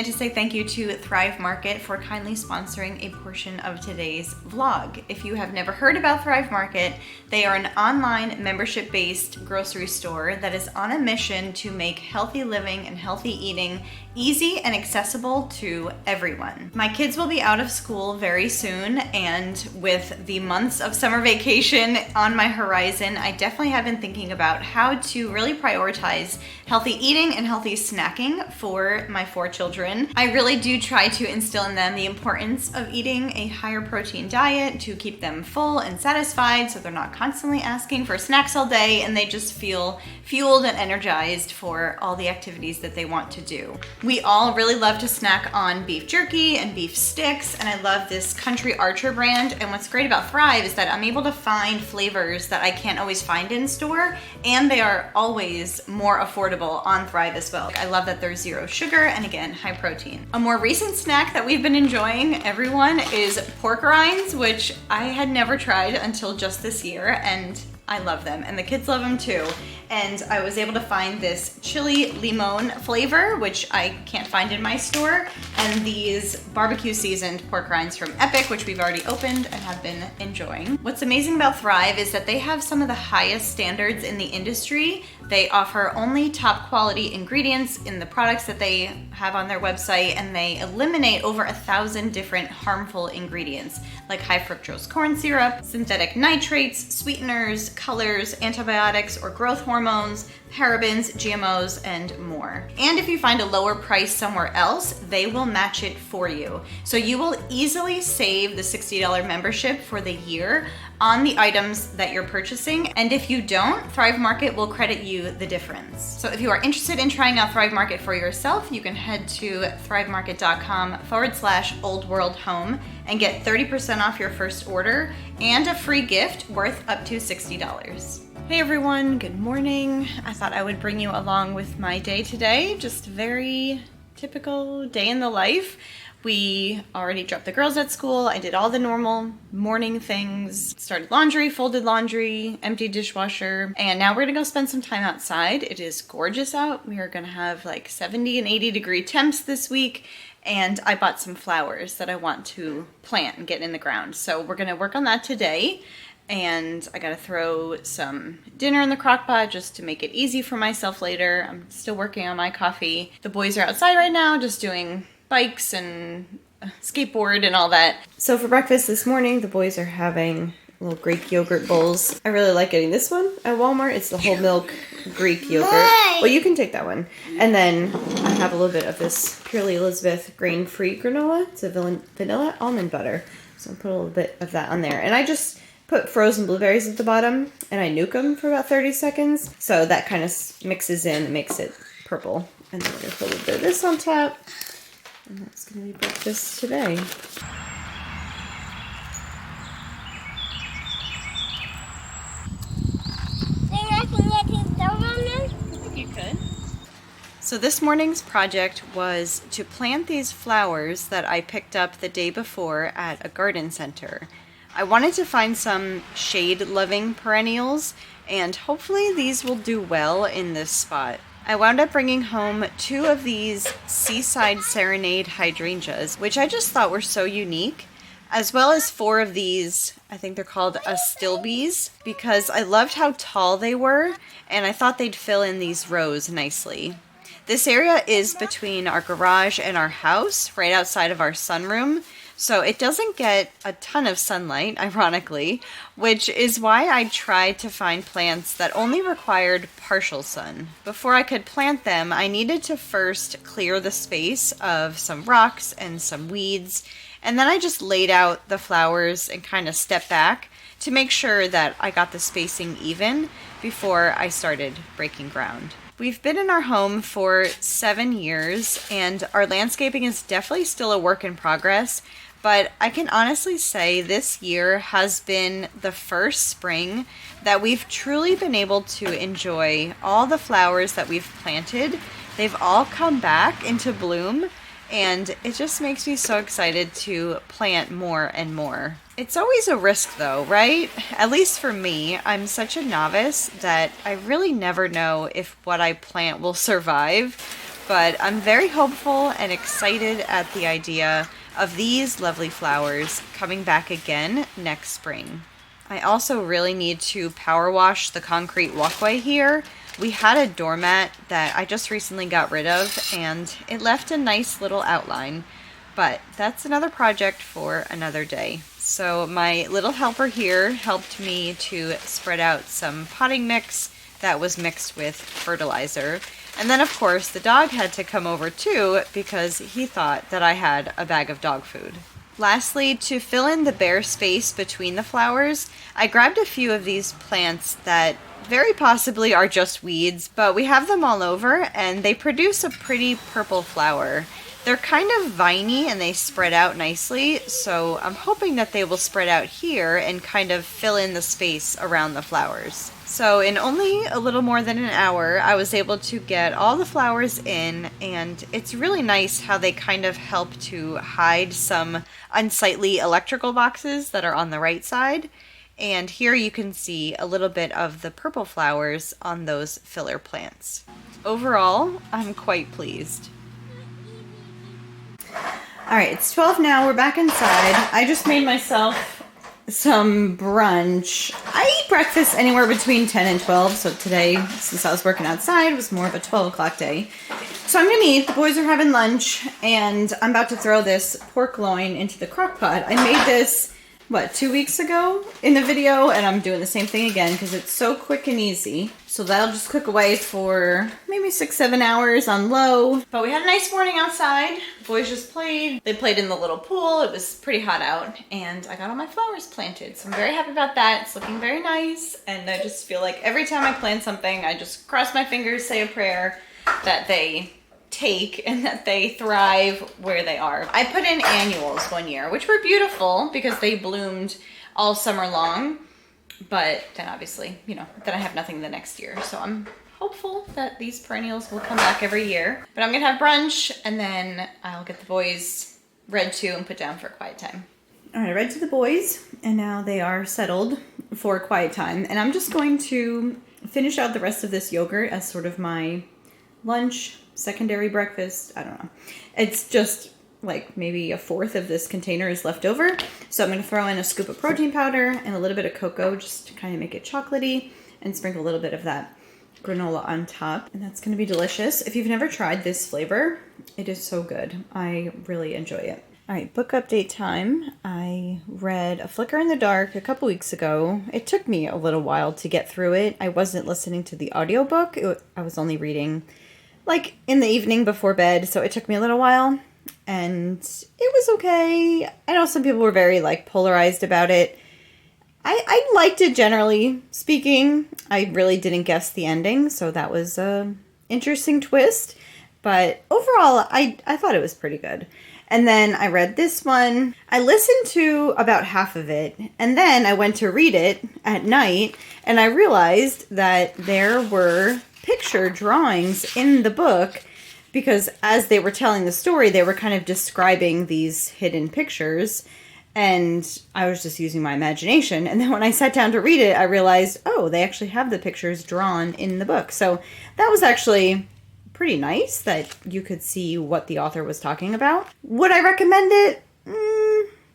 wanted to say thank you to Thrive Market for kindly sponsoring a portion of today's vlog. If you have never heard about Thrive Market, they are an online membership-based grocery store that is on a mission to make healthy living and healthy eating easy and accessible to everyone. My kids will be out of school very soon, and with the months of summer vacation on my horizon, I definitely have been thinking about how to really prioritize healthy eating and healthy snacking for my 4 children. I really do try to instill in them the importance of eating a higher protein diet to keep them full and satisfied so they're not constantly asking for snacks all day and they just feel fueled and energized for all the activities that they want to do. We all really love to snack on beef jerky and beef sticks, and I love this Country Archer brand. And what's great about Thrive is that I'm able to find flavors that I can't always find in store, and they are always more affordable on Thrive as well. I love that they're 0 sugar and again, high protein. A more recent snack that we've been enjoying, everyone, is pork rinds, which I had never tried until just this year, and I love them, and the kids love them too. And I was able to find this chili limon flavor, which I can't find in my store, and these barbecue seasoned pork rinds from Epic, which we've already opened and have been enjoying. What's amazing about Thrive is that they have some of the highest standards in the industry. They offer only top quality ingredients in the products that they have on their website, and they eliminate over 1,000 different harmful ingredients like high fructose corn syrup, synthetic nitrates, sweeteners, colors, antibiotics or growth hormones, parabens, GMOs, and more. And if you find a lower price somewhere else, they will match it for you. So you will easily save the $60 membership for the year on the items that you're purchasing. And if you don't, Thrive Market will credit you the difference. So if you are interested in trying out Thrive Market for yourself, you can head to thrivemarket.com/oldworldhome and get 30% off your first order and a free gift worth up to $60. Hey everyone, good morning. I thought I would bring you along with my day today. Just a very typical day in the life. We already dropped the girls at school. I did all the normal morning things, started laundry, folded laundry, emptied dishwasher, and now we're gonna go spend some time outside. It is gorgeous out. We are gonna have like 70 and 80 degree temps this week, and I bought some flowers that I want to plant and get in the ground. So we're gonna work on that today. And I gotta throw some dinner in the crock pot just to make it easy for myself later. I'm still working on my coffee. The boys are outside right now just doing bikes and skateboard and all that. So for breakfast this morning, the boys are having little Greek yogurt bowls. I really like getting this one at Walmart. It's the whole milk Greek yogurt. Well, you can take that one. And then I have a little bit of this Purely Elizabeth grain-free granola. It's a vanilla almond butter. So I'll put a little bit of that on there. And I just put frozen blueberries at the bottom and I nuke them for about 30 seconds. So that kind of mixes in and makes it purple. And then we're going to put a little bit of this on top. And that's going to be breakfast today. So this morning's project was to plant these flowers that I picked up the day before at a garden center. I wanted to find some shade-loving perennials, and hopefully these will do well in this spot. I wound up bringing home 2 of these Seaside Serenade hydrangeas, which I just thought were so unique, as well as 4 of these, I think they're called astilbes, because I loved how tall they were, and I thought they'd fill in these rows nicely. This area is between our garage and our house, right outside of our sunroom, so it doesn't get a ton of sunlight, ironically, which is why I tried to find plants that only required partial sun. Before I could plant them, I needed to first clear the space of some rocks and some weeds, and then I just laid out the flowers and kind of stepped back to make sure that I got the spacing even before I started breaking ground. We've been in our home for 7 years, and our landscaping is definitely still a work in progress, but I can honestly say this year has been the first spring that we've truly been able to enjoy all the flowers that we've planted. They've all come back into bloom, and it just makes me so excited to plant more and more. It's always a risk though, right? At least for me, I'm such a novice that I really never know if what I plant will survive. but I'm very hopeful and excited at the idea of these lovely flowers coming back again next spring. I also really need to power wash the concrete walkway here. We had a doormat that I just recently got rid of, and it left a nice little outline, but that's another project for another day. So my little helper here helped me to spread out some potting mix that was mixed with fertilizer. And then of course the dog had to come over too because he thought that I had a bag of dog food. Lastly, to fill in the bare space between the flowers, I grabbed a few of these plants that very possibly are just weeds, but we have them all over and they produce a pretty purple flower. They're kind of viney and they spread out nicely, so I'm hoping that they will spread out here and kind of fill in the space around the flowers. So in only a little more than an hour, I was able to get all the flowers in, and it's really nice how they kind of help to hide some unsightly electrical boxes that are on the right side. And here you can see a little bit of the purple flowers on those filler plants. Overall, I'm quite pleased. All right, it's 12 now. We're back inside. I just made myself some brunch. I eat breakfast anywhere between 10 and 12, so today, since I was working outside, was more of a 12 o'clock day. So I'm gonna eat. The boys are having lunch, and I'm about to throw this pork loin into the crock pot. I made this, 2 weeks ago in the video, and I'm doing the same thing again because it's so quick and easy. So that'll just cook away for maybe 6-7 hours on low. But we had a nice morning outside. The boys just played. They played in the little pool. It was pretty hot out, and I got all my flowers planted. So I'm very happy about that. It's looking very nice, and I just feel like every time I plant something, I just cross my fingers, say a prayer that they take and that they thrive where they are. I put in annuals one year, which were beautiful because they bloomed all summer long, but then obviously, then I have nothing the next year. So I'm hopeful that these perennials will come back every year. But I'm gonna have brunch and then I'll get the boys read to and put down for quiet time. All right, I read to the boys and now they are settled for quiet time. And I'm just going to finish out the rest of this yogurt as sort of my lunch, secondary breakfast. I don't know. It's just like maybe a fourth of this container is left over. So I'm going to throw in a scoop of protein powder and a little bit of cocoa just to kind of make it chocolatey and sprinkle a little bit of that granola on top. And that's going to be delicious. If you've never tried this flavor, it is so good. I really enjoy it. All right, book update time. I read A Flicker in the Dark a couple weeks ago. It took me a little while to get through it. I wasn't listening to the audiobook. I was only reading like in the evening before bed, so it took me a little while, and it was okay. I know some people were very like polarized about it. I liked it generally speaking. I really didn't guess the ending, so that was a interesting twist, but overall I thought it was pretty good. And then I read this one. I listened to about half of it, and then I went to read it at night, and I realized that there were picture drawings in the book because as they were telling the story, they were kind of describing these hidden pictures, and I was just using my imagination. And then when I sat down to read it, I realized, oh, they actually have the pictures drawn in the book. So that was actually pretty nice that you could see what the author was talking about. Would I recommend it?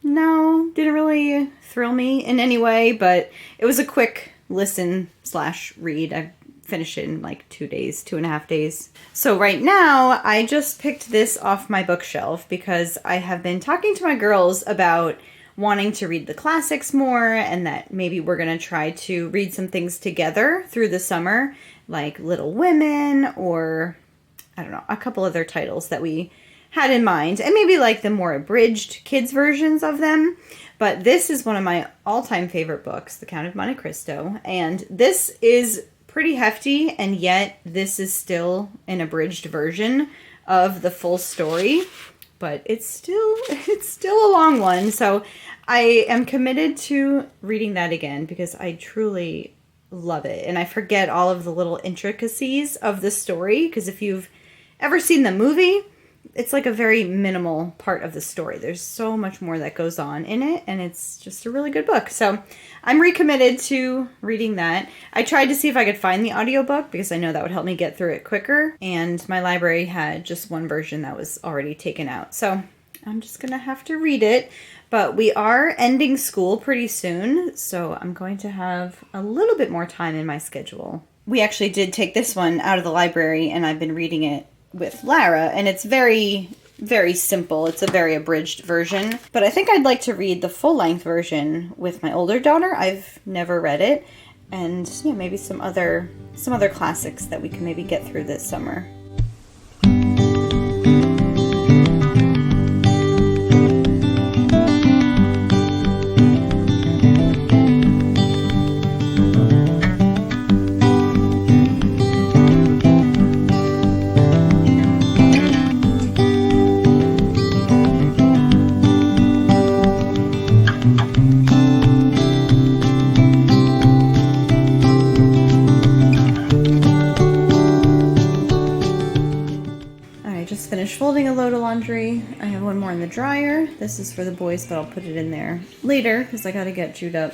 No, didn't really thrill me in any way, but it was a quick listen/read. I finished it in like 2.5 days. So right now, I just picked this off my bookshelf because I have been talking to my girls about wanting to read the classics more and that maybe we're going to try to read some things together through the summer, like Little Women or, I don't know, a couple other titles that we had in mind, and maybe like the more abridged kids versions of them. But this is one of my all-time favorite books, The Count of Monte Cristo, and this is pretty hefty, and yet this is still an abridged version of the full story, but it's still a long one. So I am committed to reading that again because I truly love it, and I forget all of the little intricacies of the story, because if you've ever seen the movie, it's like a very minimal part of the story. There's so much more that goes on in it, and it's just a really good book. So I'm recommitted to reading that. I tried to see if I could find the audiobook because I know that would help me get through it quicker, and my library had just one version that was already taken out. So I'm just gonna have to read it. But we are ending school pretty soon, so I'm going to have a little bit more time in my schedule. We actually did take this one out of the library, and I've been reading it with Lara, and it's very, very simple. It's a very abridged version, but I think I'd like to read the full-length version with my older daughter. I've never read it, and yeah, maybe some other classics that we can maybe get through this summer. Finished folding a load of laundry. I have one more in the dryer. This is for the boys, but I'll put it in there later because I gotta get Jude up.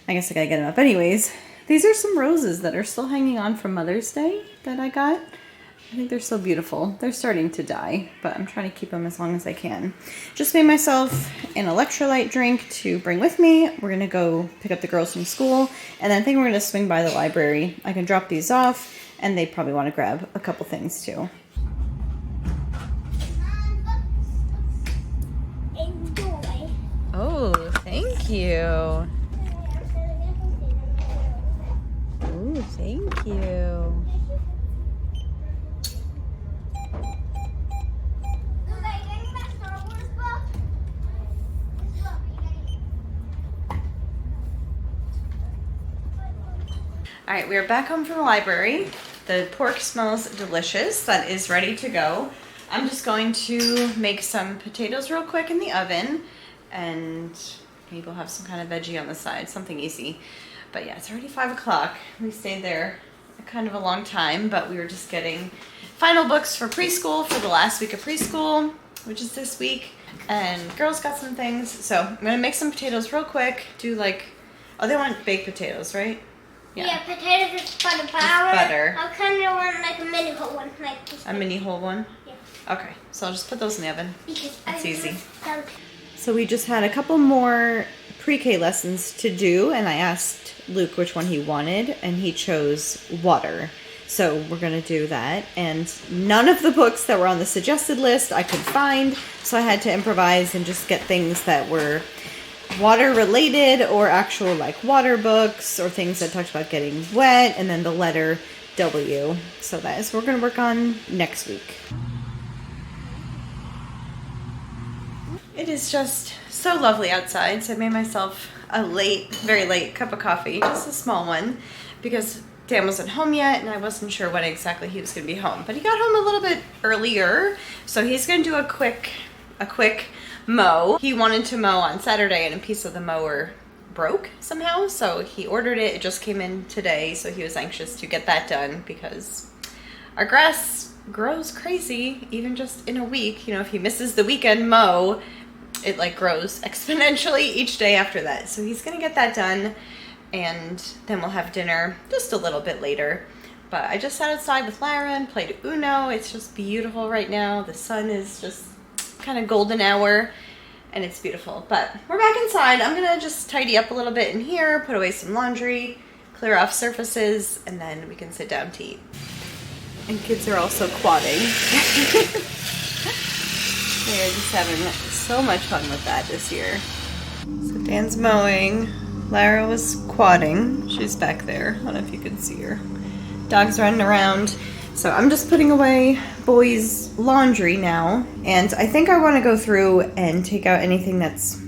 I guess I gotta get him up anyways. These are some roses that are still hanging on from Mother's Day that I got. I think they're so beautiful. They're starting to die, but I'm trying to keep them as long as I can. Just made myself an electrolyte drink to bring with me. We're gonna go pick up the girls from school, and then I think we're gonna swing by the library. I can drop these off, and they probably want to grab a couple things too. Oh, thank you. Oh, thank you. All right, we are back home from the library. The pork smells delicious. That is ready to go. I'm just going to make some potatoes real quick in the oven, and maybe we'll have some kind of veggie on the side, something easy. But yeah, it's already 5 o'clock. We stayed there kind of a long time, but we were just getting final books for preschool for the last week of preschool, which is this week. And girls got some things. So I'm gonna make some potatoes real quick. Do like, oh, they want baked potatoes, right? Yeah, potatoes with butter. Butter. I kind of want like a mini whole one. Like this a mini whole one? Yeah. Okay, so I'll just put those in the oven. Because it's easy. So we just had a couple more pre-K lessons to do, and I asked Luke which one he wanted, and he chose water. So we're going to do that. And none of the books that were on the suggested list I could find, so I had to improvise and just get things that were water related or actual like water books or things that talked about getting wet, and then the letter W. So that is what we're going to work on next week. It is just so lovely outside, so I made myself a very late cup of coffee, just a small one, because Dan wasn't home yet, and I wasn't sure when exactly he was going to be home. But he got home a little bit earlier, so he's going to do a quick mow. He wanted to mow on Saturday, and a piece of the mower broke somehow, so he ordered it. It just came in today, so he was anxious to get that done, because our grass grows crazy, even just in a week. You know, if he misses the weekend mow, it like grows exponentially each day after that. So he's gonna get that done, and then we'll have dinner just a little bit later. But I just sat outside with Lara and played Uno. It's just beautiful right now. The sun is just kind of golden hour, and it's beautiful. But we're back inside. I'm gonna just tidy up a little bit in here, put away some laundry, clear off surfaces, and then we can sit down to eat. And kids are also quadding. They're just having so much fun with that this year. So Dan's mowing. Lara was quadding. She's back there. I don't know if you can see her. Dog's running around. So I'm just putting away boys' laundry now. And I think I want to go through and take out anything that's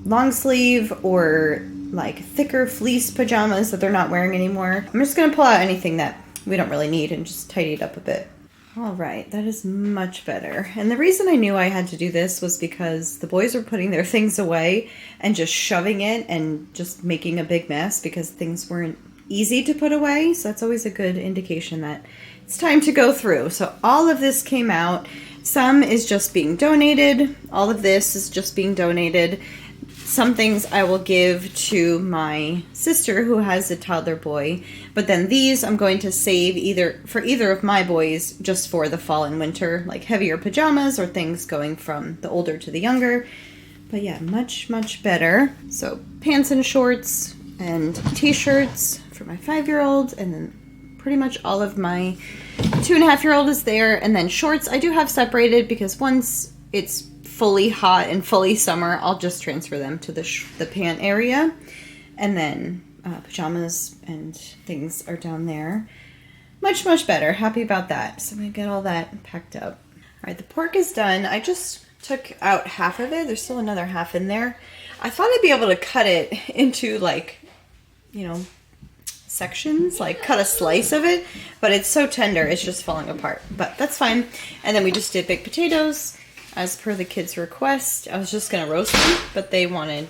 long sleeve or like thicker fleece pajamas that they're not wearing anymore. I'm just going to pull out anything that we don't really need and just tidy it up a bit. All right, that is much better. And the reason I knew I had to do this was because the boys were putting their things away and just shoving it and just making a big mess because things weren't easy to put away. So that's always a good indication that it's time to go through. So all of this came out. Some is just being donated. All of this is just being donated. Some things I will give to my sister who has a toddler boy, but then these I'm going to save either of my boys just for the fall and winter, like heavier pajamas or things going from the older to the younger. But yeah, much, much better. So pants and shorts and t-shirts for my 5-year-old, and then pretty much all of my 2.5-year-old is there. And then shorts I do have separated because once it's fully hot and fully summer, I'll just transfer them to the pant area. And then pajamas and things are down there. Much, much better. Happy about that. So I'm going to get all that packed up. All right, the pork is done. I just took out half of it. There's still another half in there. I thought I'd be able to cut it into like, you know, sections, like cut a slice of it, but it's so tender, it's just falling apart. But that's fine. And then we just did baked potatoes. As per the kids' request, I was just going to roast them, but they wanted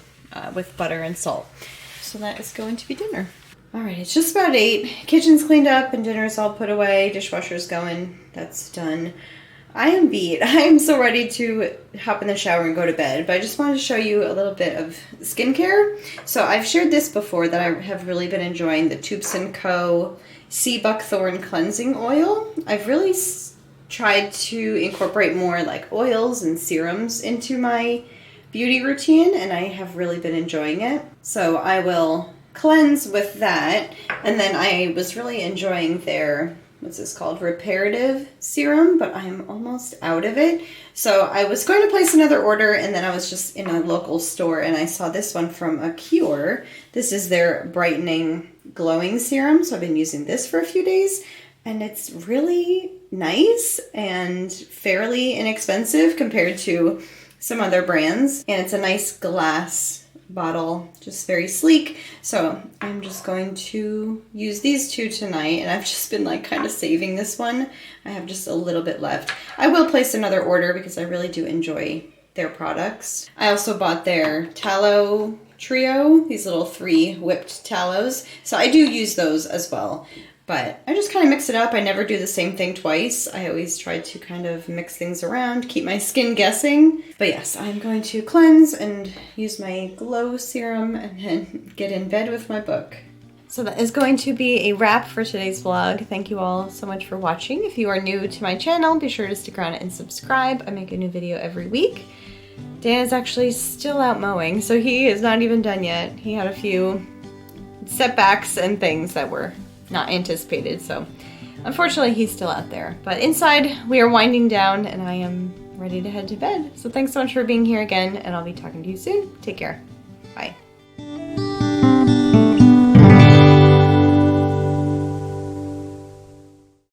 with butter and salt. So that is going to be dinner. All right, it's just about 8. Kitchen's cleaned up and dinner's all put away. Dishwasher's going. That's done. I am beat. I am so ready to hop in the shower and go to bed, but I just wanted to show you a little bit of skincare. So I've shared this before that I have really been enjoying, the Tubes & Co. Sea Buckthorn Cleansing Oil. I've really tried to incorporate more like oils and serums into my beauty routine, and I have really been enjoying it. So I will cleanse with that, and then I was really enjoying their, what's this called, reparative serum, but I'm almost out of it. So I was going to place another order, and then I was just in a local store and I saw this one from Acure. This is their brightening glowing serum, so I've been using this for a few days, and it's really nice and fairly inexpensive compared to some other brands. And it's a nice glass bottle, just very sleek. So I'm just going to use these two tonight, and I've just been like kind of saving this one. I have just a little bit left. I will place another order because I really do enjoy their products. I also bought their tallow trio, these little 3 whipped tallows. So I do use those as well. But I just kind of mix it up. I never do the same thing twice. I always try to kind of mix things around, keep my skin guessing. But yes, I'm going to cleanse and use my glow serum and then get in bed with my book. So that is going to be a wrap for today's vlog. Thank you all so much for watching. If you are new to my channel, be sure to stick around and subscribe. I make a new video every week. Dan is actually still out mowing, so he is not even done yet. He had a few setbacks and things that were not anticipated, so unfortunately he's still out there. But inside we are winding down and I am ready to head to bed. So thanks so much for being here again, and I'll be talking to you soon. Take care.